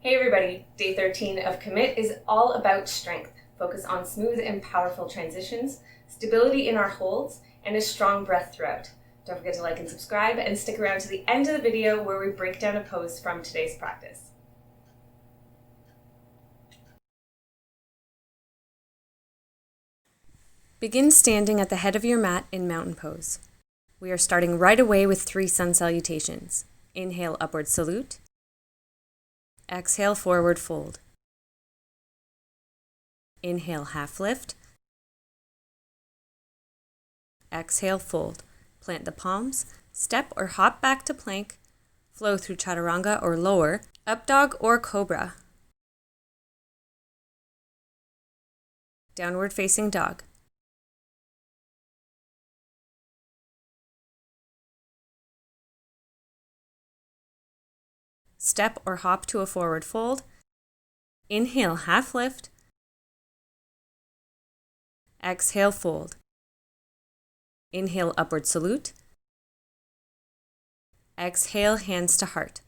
Hey everybody, day 13 of Commit is all about strength. Focus on smooth and powerful transitions, stability in our holds, and a strong breath throughout. Don't forget to like and subscribe and stick around to the end of the video where we break down a pose from today's practice. Begin standing at the head of your mat in mountain pose. We are starting right away with 3 sun salutations. Inhale, upward salute. Exhale, forward fold. Inhale, half lift. Exhale, fold. Plant the palms, step or hop back to plank, flow through chaturanga or lower, up dog or cobra. Downward facing dog. Step or hop to a forward fold. Inhale, half lift. Exhale, fold. Inhale, upward salute. Exhale, hands to heart.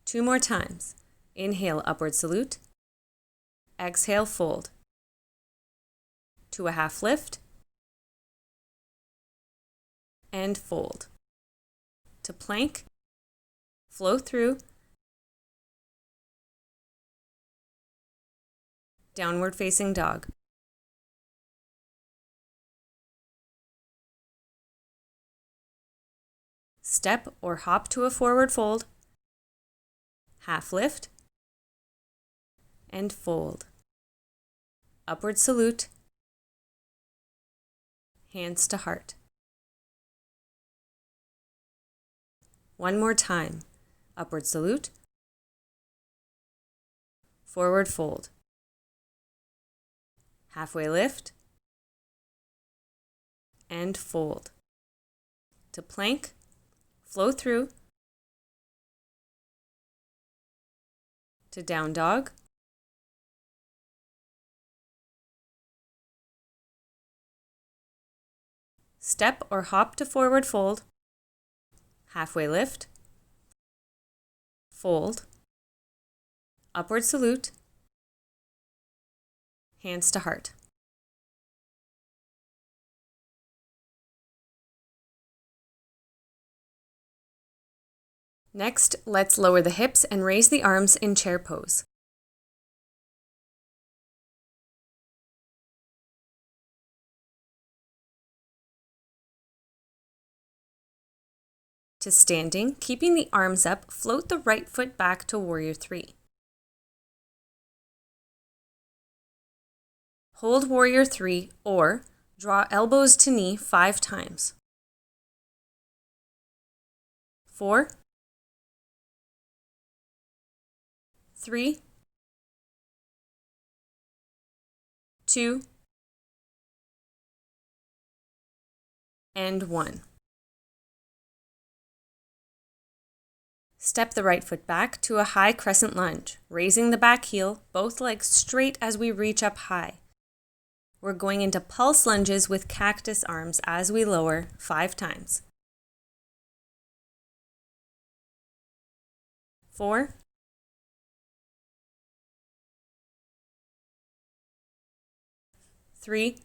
2 more times. Inhale, upward salute. Exhale, fold. To a half lift. And fold. To plank. Flow through. Downward facing dog. Step or hop to a forward fold. Half lift. And fold. Upward salute. Hands to heart. 1 more time. Upward salute. Forward fold. Halfway lift. And fold. To plank. Flow through. To down dog. Step or hop to forward fold. Halfway lift. Fold. Upward salute. Hands to heart. Next, let's lower the hips and raise the arms in chair pose. To standing, keeping the arms up, float the right foot back to Warrior 3. Hold Warrior 3 or draw elbows to knee 5 times. 4, 3, 2, and 1. Step the right foot back to a high crescent lunge, raising the back heel, both legs straight as we reach up high. We're going into pulse lunges with cactus arms as we lower 5 times. 4, 3,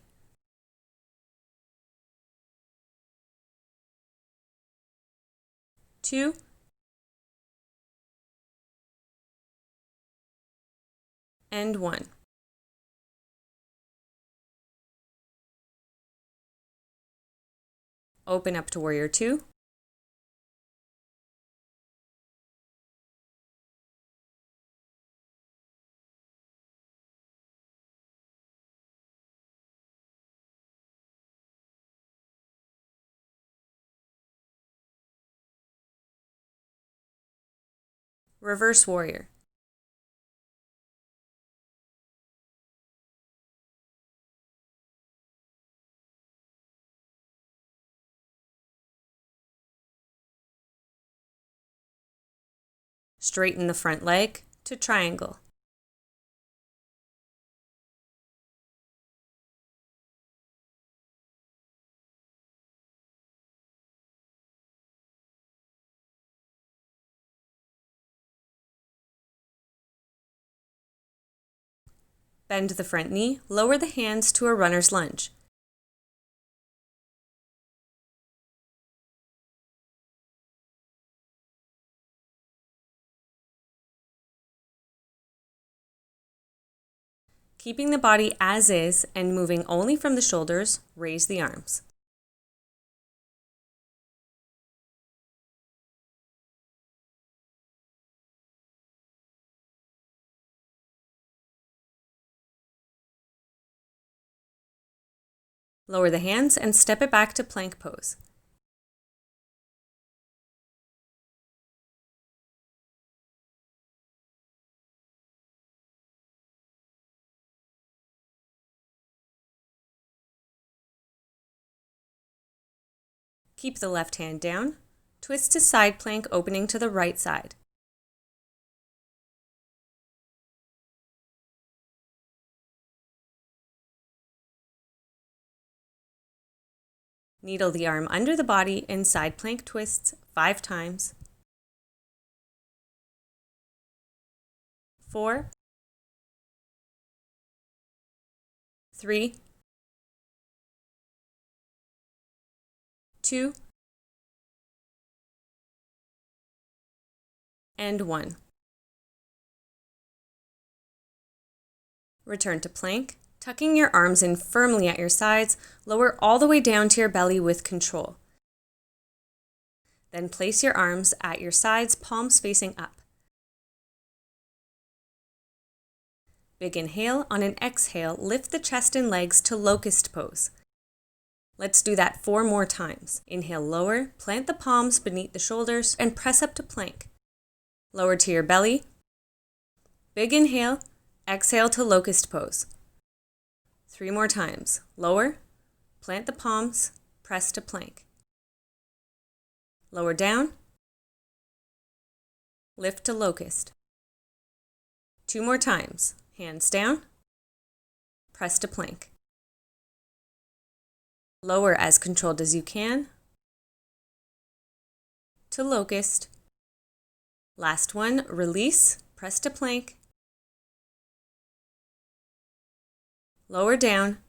2, and 1. Open up to Warrior 2. Reverse Warrior. Straighten the front leg to triangle. Bend the front knee, lower the hands to a runner's lunge. Keeping the body as is and moving only from the shoulders, raise the arms. Lower the hands and step it back to plank pose. Keep the left hand down. Twist to side plank, opening to the right side. Needle the arm under the body in side plank twists 5 times. 4, 3, 2, and 1. Return to plank, tucking your arms in firmly at your sides, lower all the way down to your belly with control. Then place your arms at your sides, palms facing up. Big inhale. On an exhale, lift the chest and legs to locust pose. Let's do that 4 more times. Inhale, lower, plant the palms beneath the shoulders, and press up to plank. Lower to your belly. Big inhale, exhale to locust pose. 3 more times. Lower, plant the palms, press to plank. Lower down, lift to locust. 2 more times. Hands down, press to plank. Lower as controlled as you can to locust. Last one, release, press to plank. Lower down,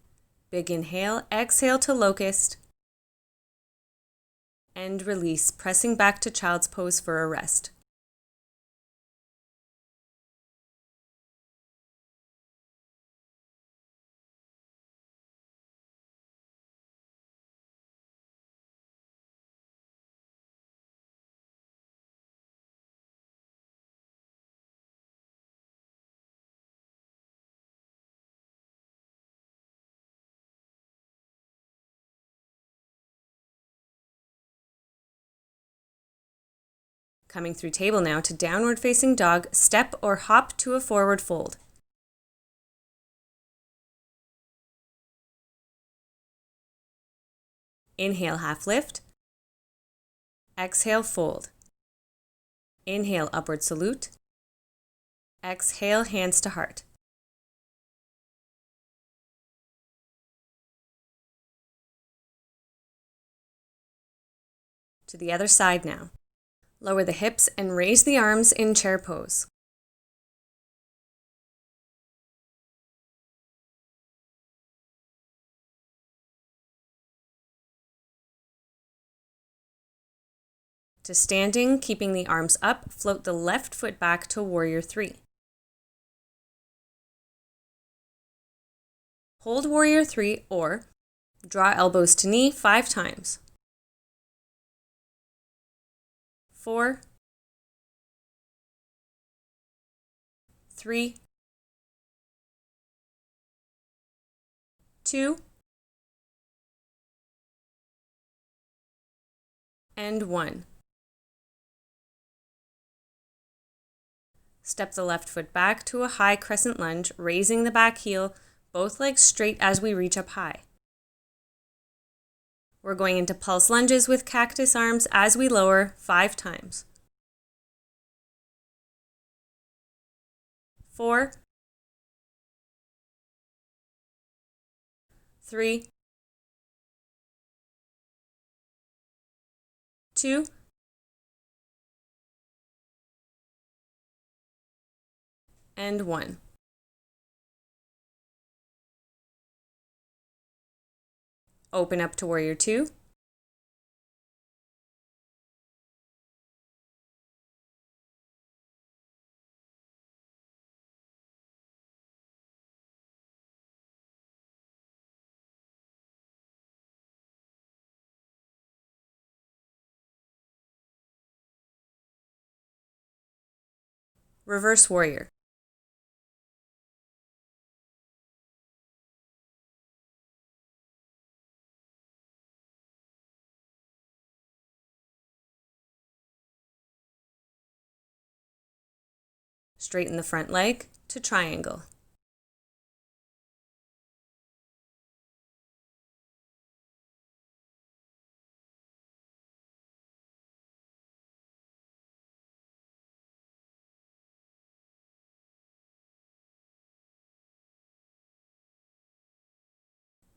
big inhale, exhale to locust, and release, pressing back to child's pose for a rest. Coming through table now to downward facing dog, step or hop to a forward fold. Inhale, half lift. Exhale, fold. Inhale, upward salute. Exhale, hands to heart. To the other side now. Lower the hips and raise the arms in chair pose. To standing, keeping the arms up, float the left foot back to warrior 3. Hold warrior 3 or draw elbows to knee 5 times. 4, 3, 2, and 1. Step the left foot back to a high crescent lunge, raising the back heel, both legs straight as we reach up high. We're going into pulse lunges with cactus arms as we lower 5 times. 4, 3, 2, and 1. Open up to warrior two. Reverse warrior. Straighten the front leg to triangle.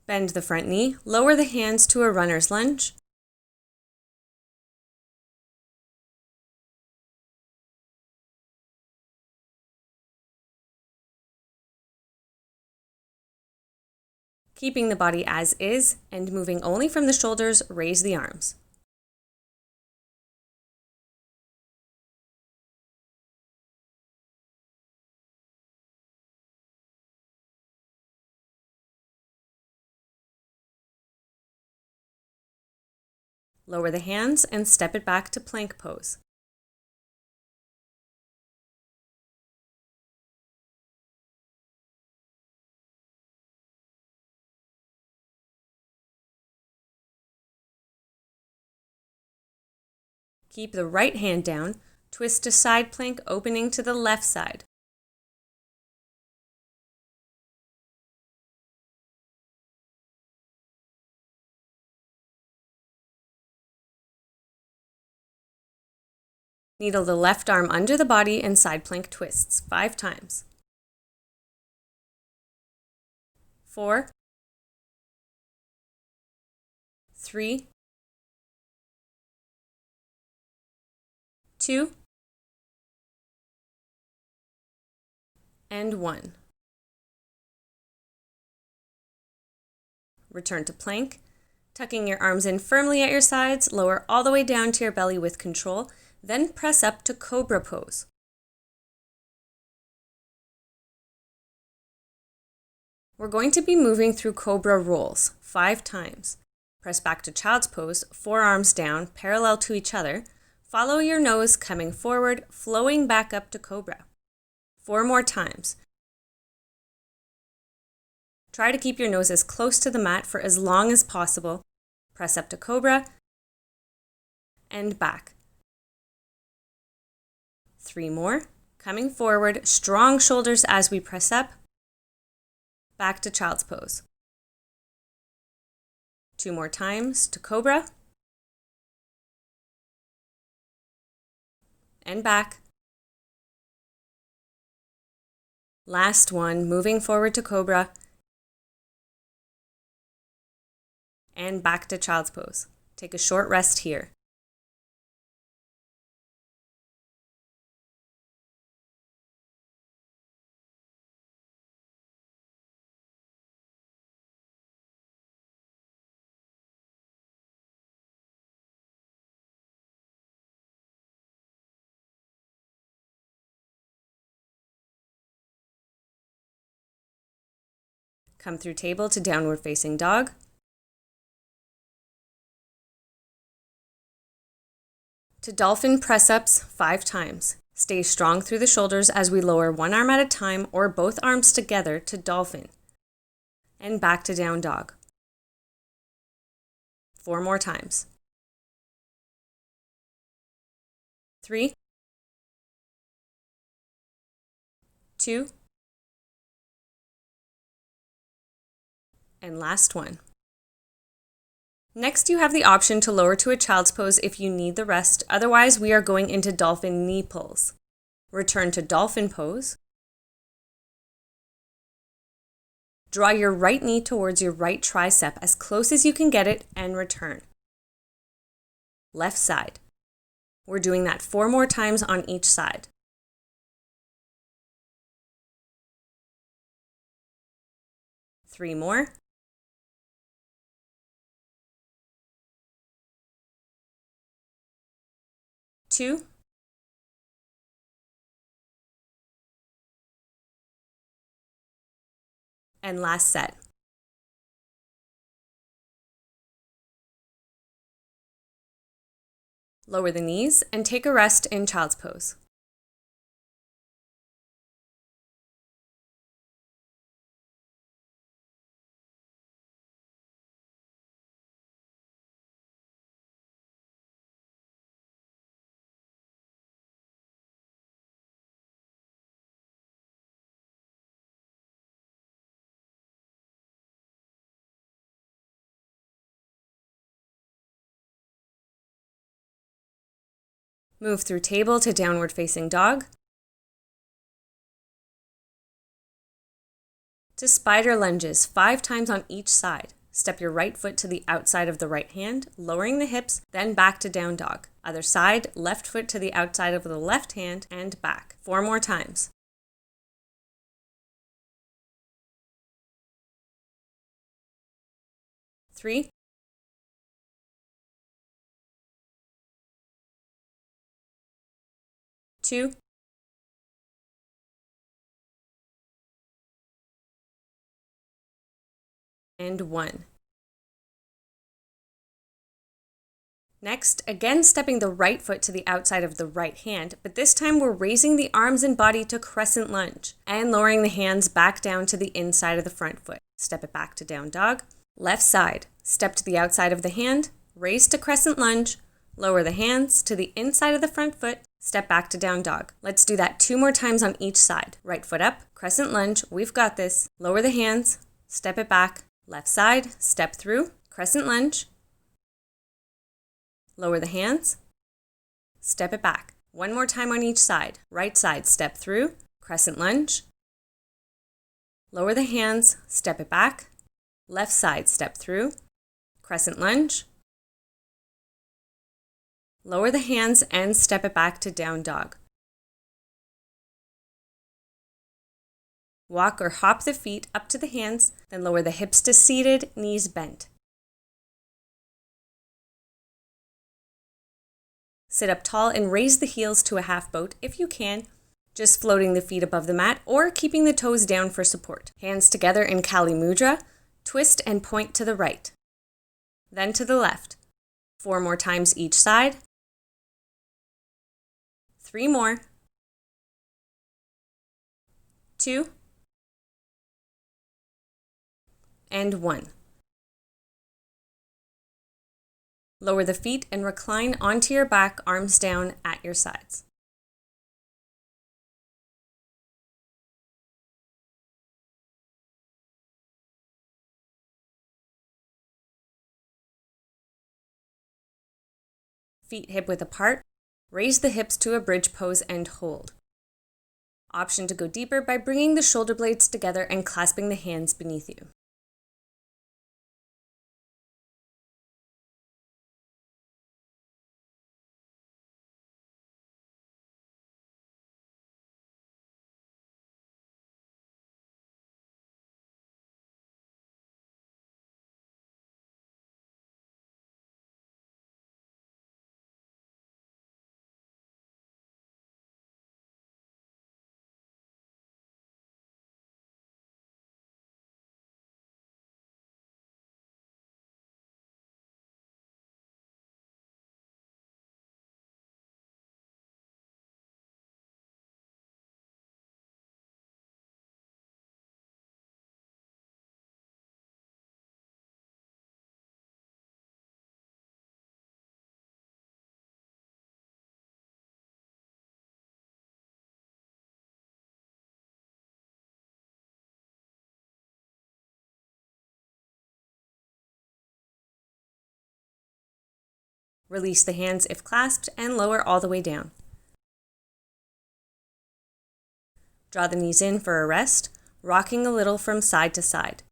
Bend the front knee, lower the hands to a runner's lunge. Keeping the body as is and moving only from the shoulders, raise the arms. Lower the hands and step it back to plank pose. Keep the right hand down, twist to side plank, opening to the left side. Needle the left arm under the body and side plank twists 5 times. 4, 3, 2, and 1. Return to plank, tucking your arms in firmly at your sides, lower all the way down to your belly with control, then press up to cobra pose. We're going to be moving through cobra rolls 5 times. Press back to child's pose, forearms down, parallel to each other. Follow your nose coming forward, flowing back up to cobra. 4 more times. Try to keep your nose as close to the mat for as long as possible. Press up to cobra and back. 3 more. Coming forward, strong shoulders as we press up. Back to child's pose. 2 more times to cobra. And back. Last one, moving forward to cobra. And back to child's pose. Take a short rest here. Come through table to downward facing dog. To dolphin press-ups 5 times. Stay strong through the shoulders as we lower one arm at a time or both arms together to dolphin. And back to down dog. 4 more times. 3, 2, and last one. Next, you have the option to lower to a child's pose if you need the rest. Otherwise, we are going into dolphin knee pulls. Return to dolphin pose. Draw your right knee towards your right tricep as close as you can get it and return. Left side. We're doing that 4 more times on each side. 3 more. 2, and last set. Lower the knees and take a rest in child's pose. Move through table to downward facing dog, to spider lunges 5 times on each side. Step your right foot to the outside of the right hand, lowering the hips, then back to down dog. Other side, left foot to the outside of the left hand and back. 4 more times. Three, 2, and 1. Next, again stepping the right foot to the outside of the right hand, but this time we're raising the arms and body to crescent lunge and lowering the hands back down to the inside of the front foot. Step it back to down dog. Left side, step to the outside of the hand, raise to crescent lunge, lower the hands to the inside of the front foot, step back to down dog. Let's do that 2 more times on each side. Right foot up, crescent lunge, we've got this. Lower the hands, step it back. Left side, step through, crescent lunge. Lower the hands, step it back. 1 more time on each side. Right side, step through, crescent lunge. Lower the hands, step it back. Left side, step through, crescent lunge. Lower the hands and step it back to down dog. Walk or hop the feet up to the hands, then lower the hips to seated, knees bent. Sit up tall and raise the heels to a half boat if you can, just floating the feet above the mat or keeping the toes down for support. Hands together in Kali Mudra, twist and point to the right, then to the left. 4 more times each side. 3 more. 2, and 1. Lower the feet and recline onto your back, arms down at your sides. Feet hip width apart. Raise the hips to a bridge pose and hold. Option to go deeper by bringing the shoulder blades together and clasping the hands beneath you. Release the hands if clasped and lower all the way down. Draw the knees in for a rest, rocking a little from side to side.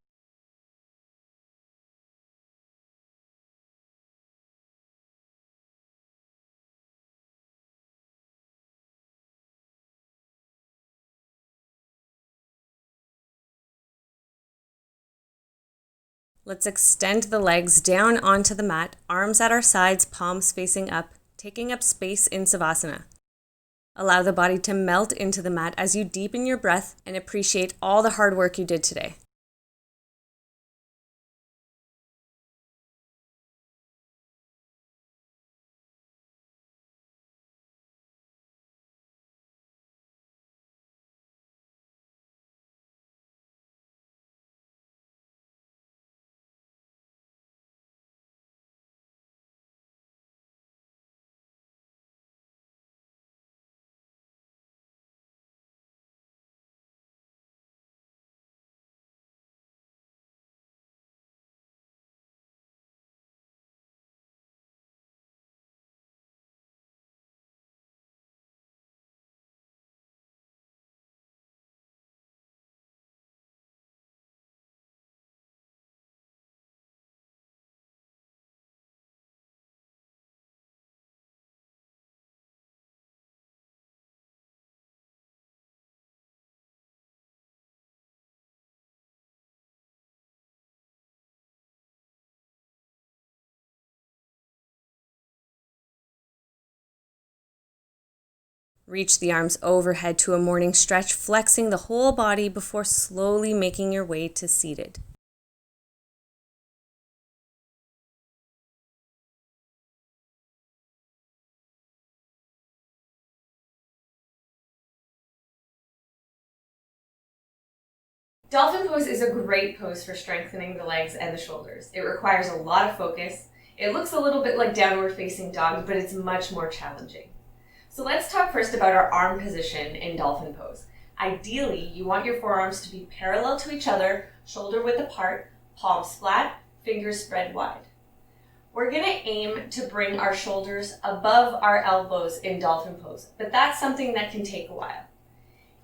Let's extend the legs down onto the mat, arms at our sides, palms facing up, taking up space in Savasana. Allow the body to melt into the mat as you deepen your breath and appreciate all the hard work you did today. Reach the arms overhead to a morning stretch, flexing the whole body before slowly making your way to seated. Dolphin pose is a great pose for strengthening the legs and the shoulders. It requires a lot of focus. It looks a little bit like downward facing dog, but it's much more challenging. So let's talk first about our arm position in dolphin pose. Ideally, you want your forearms to be parallel to each other, shoulder width apart, palms flat, fingers spread wide. We're going to aim to bring our shoulders above our elbows in dolphin pose, but that's something that can take a while.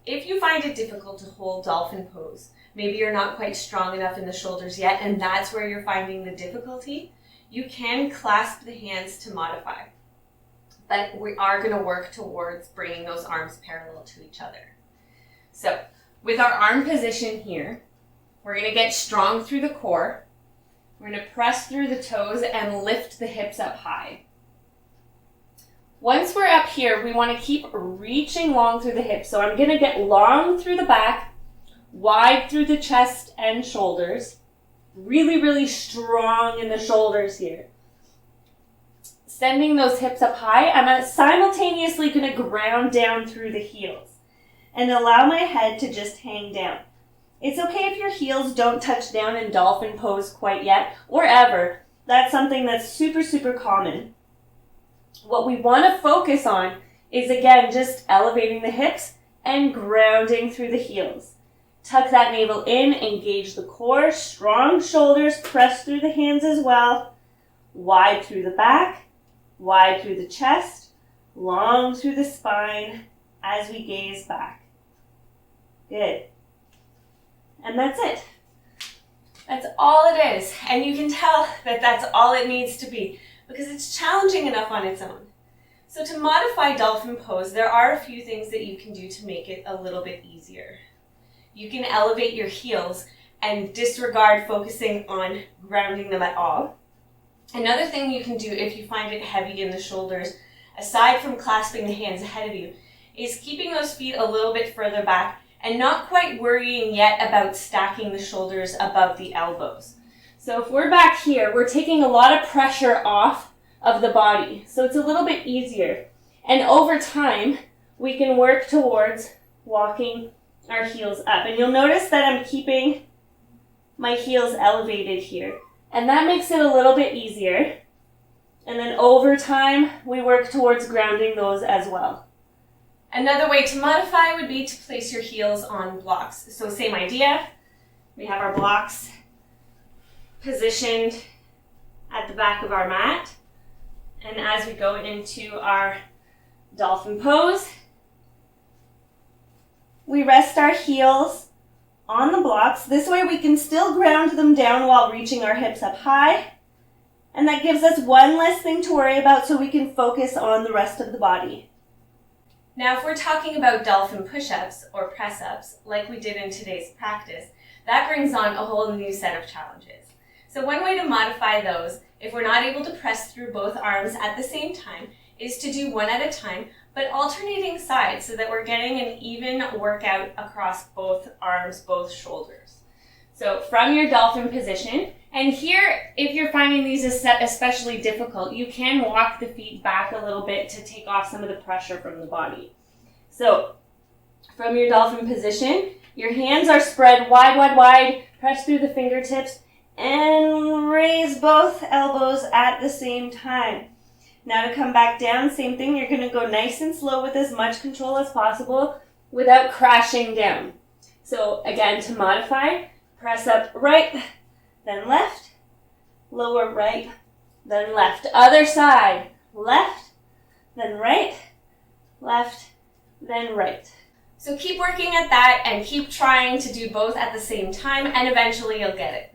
If you find it difficult to hold dolphin pose, maybe you're not quite strong enough in the shoulders yet, and that's where you're finding the difficulty, you can clasp the hands to modify. But we are going to work towards bringing those arms parallel to each other. So, with our arm position here, we're going to get strong through the core. We're going to press through the toes and lift the hips up high. Once we're up here, we want to keep reaching long through the hips. So I'm going to get long through the back, wide through the chest and shoulders. Really, really strong in the shoulders here. Sending those hips up high, I'm simultaneously going to ground down through the heels and allow my head to just hang down. It's okay if your heels don't touch down in dolphin pose quite yet, or ever. That's something that's super, super common. What we want to focus on is, again, just elevating the hips and grounding through the heels. Tuck that navel in, engage the core, strong shoulders, press through the hands as well, wide through the back, wide through the chest, long through the spine as we gaze back. Good. And that's it. That's all it is. And you can tell that that's all it needs to be because it's challenging enough on its own. So to modify dolphin pose, there are a few things that you can do to make it a little bit easier. You can elevate your heels and disregard focusing on grounding them at all. Another thing you can do if you find it heavy in the shoulders, aside from clasping the hands ahead of you, is keeping those feet a little bit further back and not quite worrying yet about stacking the shoulders above the elbows. So if we're back here, we're taking a lot of pressure off of the body. So it's a little bit easier. And over time, we can work towards walking our heels up. And you'll notice that I'm keeping my heels elevated here. And that makes it a little bit easier. And then over time, we work towards grounding those as well. Another way to modify would be to place your heels on blocks. So same idea. We have our blocks positioned at the back of our mat. And as we go into our dolphin pose, we rest our heels on the blocks. This way we can still ground them down while reaching our hips up high. And that gives us one less thing to worry about so we can focus on the rest of the body. Now, if we're talking about dolphin push-ups or press-ups, like we did in today's practice, that brings on a whole new set of challenges. So one way to modify those, if we're not able to press through both arms at the same time, is to do one at a time, but alternating sides so that we're getting an even workout across both arms, both shoulders. So from your dolphin position, and here, if you're finding these especially difficult, you can walk the feet back a little bit to take off some of the pressure from the body. So from your dolphin position, your hands are spread wide, wide, wide. Press through the fingertips and raise both elbows at the same time. Now to come back down, same thing. You're going to go nice and slow with as much control as possible without crashing down. So again, to modify, press up right, then left, lower right, then left. Other side, left, then right, left, then right. So keep working at that and keep trying to do both at the same time, and eventually you'll get it.